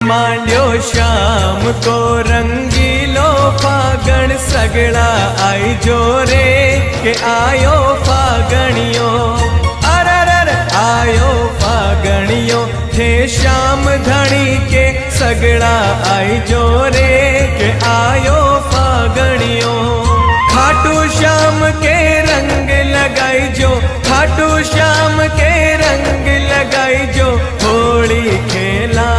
मांड्यो शाम को रंगीलो फागण सगड़ा आई जो रे के आयो फागणियो अरर आयो फागणियो थे श्याम धनी के सगड़ा आई जो रे के आयो फागणियो खाटू श्याम के रंग लगाई जो खाटू श्याम के रंग लगाई जो होली खेला